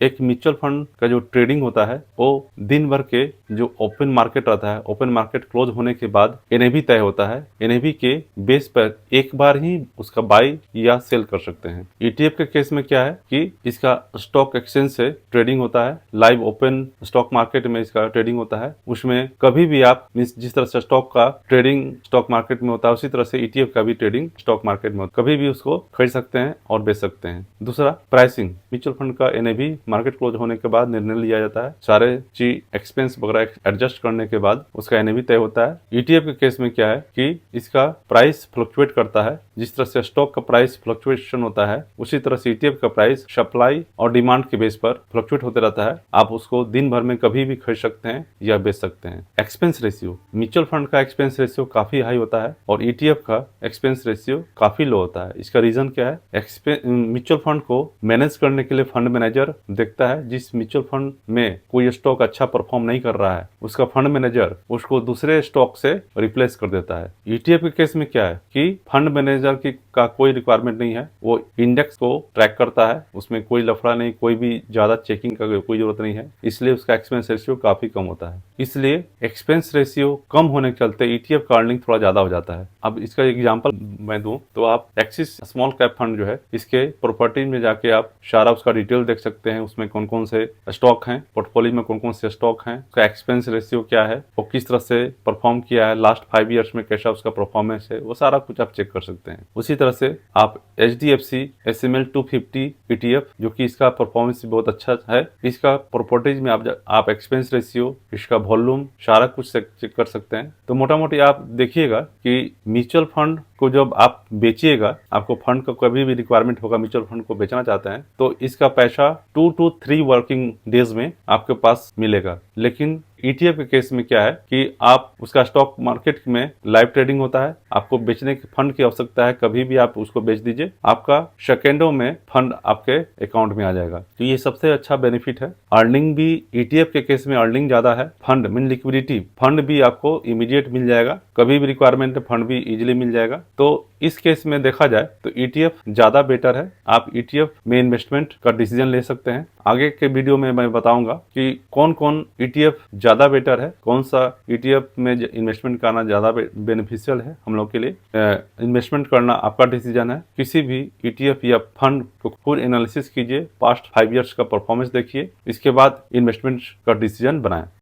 एक mutual fund का जो ट्रेडिंग होता है वो दिन भर के जो ओपन मार्केट रहता है, ओपन मार्केट क्लोज होने के बाद एनएवी तय होता है। एनएवी के बेस पर एक बार ही उसका बाई या सेल कर सकते हैं। ईटीएफ के केस में क्या है कि इसका स्टॉक एक्सचेंज से ट्रेडिंग होता है, लाइव ओपन स्टॉक मार्केट में इसका ट्रेडिंग होता है। उसमें कभी भी आप जिस तरह से स्टॉक का ट्रेडिंग स्टॉक मार्केट में होता है उसी तरह से ईटीएफ का भी ट्रेडिंग स्टॉक मार्केट में होता है। कभी भी उसको खरीद सकते हैं और बेच सकते हैं। दूसरा, प्राइसिंग। म्यूचुअल फंड का एनएवी मार्केट क्लोज होने के बाद निर्णय लिया जाता है। सारे चीज एक्सपेंस वगैरह एडजस्ट करने के बाद उसका एनएवी तय होता है। ईटीएफ के केस में क्या है कि इसका प्राइस फ्लक्चुएट करता है। जिस तरह से स्टॉक का प्राइस फ्लक्चुएशन होता है उसी तरह से ईटीएफ का प्राइस सप्लाई और डिमांड के बेस पर फ्लक्चुएट होते रहता है। आप उसको दिन भर में कभी भी खरीद सकते हैं या बेच सकते हैं। Expense ratio. म्यूचुअल फंड का एक्सपेंस रेशियो काफी हाई होता है और ईटीएफ का एक्सपेंस रेशियो काफी लो होता है। इसका रीजन क्या है? म्यूचुअल फंड को मैनेज करने के लिए फंड मैनेजर देखता है। जिस म्यूचुअल फंड में कोई स्टॉक अच्छा परफॉर्म नहीं कर रहा है उसका फंड मैनेजर उसको दूसरे स्टॉक से रिप्लेस कर देता है। ईटीएफ के केस में क्या है कि फंड मैनेजर का कोई रिक्वायरमेंट नहीं है। वो इंडेक्स को ट्रैक करता है, उसमें कोई लफड़ा नहीं, कोई भी ज्यादा चेकिंग का कोई जरूरत नहीं है। इसलिए उसका एक्सपेंस रेशियो काफी कम होता है। इसलिए एक्सपेंस रेशियो कम होने के चलते ईटीएफ का अर्निंग थोड़ा ज्यादा हो जाता है। अब इसका एग्जांपल मैं दूं तो आप एक्सिस स्मॉल कैप फंड जो है इसके प्रॉपर्टीज में जाके आप सारा उसका डिटेल देख सकते हैं। उसमें कौन कौन से स्टॉक हैं, पोर्टफोलियो में कौन कौन से स्टॉक हैं, उसका एक्सपेंस रेशियो क्या है, वो किस तरह से परफॉर्म किया है, लास्ट 5 ईयर्स में कैसा उसका परफॉर्मेंस है, वो सारा कुछ आप चेक कर सकते हैं। उसी तरह से आप HDFC SML 250 ETF जो कि इसका परफॉर्मेंस बहुत अच्छा है, इसका प्रॉपर्टीज में आप एक्सपेंस रेशियो, इसका वॉल्यूम सारा कुछ चेक कर सकते हैं। तो मोटा मोटी आप देखिएगा कि म्यूचुअल फंड को जब आप बेचिएगा, आपको फंड का कभी भी रिक्वायरमेंट होगा, म्यूचुअल फंड को बेचना चाहते हैं तो इसका पैसा 2 to 3 वर्किंग डेज में आपके पास मिलेगा। लेकिन ईटीएफ के केस में क्या है कि आप उसका स्टॉक मार्केट में लाइव ट्रेडिंग होता है, आपको बेचने के फंड की आवश्यकता है, कभी भी आप उसको बेच दीजिए, आपका सेकेंडों में फंड आपके अकाउंट में आ जाएगा। तो ये सबसे अच्छा बेनिफिट है। अर्निंग भी ईटीएफ के केस में अर्निंग ज्यादा है। फंड मीन लिक्विडिटी, फंड भी आपको इमीडिएट मिल जाएगा, कभी भी रिक्वायरमेंट है फंड भी इजिली मिल जाएगा। तो इस केस में देखा जाए तो ईटीएफ ज्यादा बेटर है। आप ईटीएफ में इन्वेस्टमेंट का डिसीजन ले सकते हैं। आगे के वीडियो में मैं बताऊंगा कि कौन कौन ईटीएफ ज्यादा बेटर है, कौन सा ईटीएफ में इन्वेस्टमेंट करना ज्यादा बेनिफिशियल है हम लोग के लिए। इन्वेस्टमेंट करना आपका डिसीजन है। किसी भी ईटीएफ या फंड को खुद एनालिसिस कीजिए, पास्ट 5 ईयर्स का परफॉर्मेंस देखिए, इसके बाद इन्वेस्टमेंट का डिसीजन बनाएं।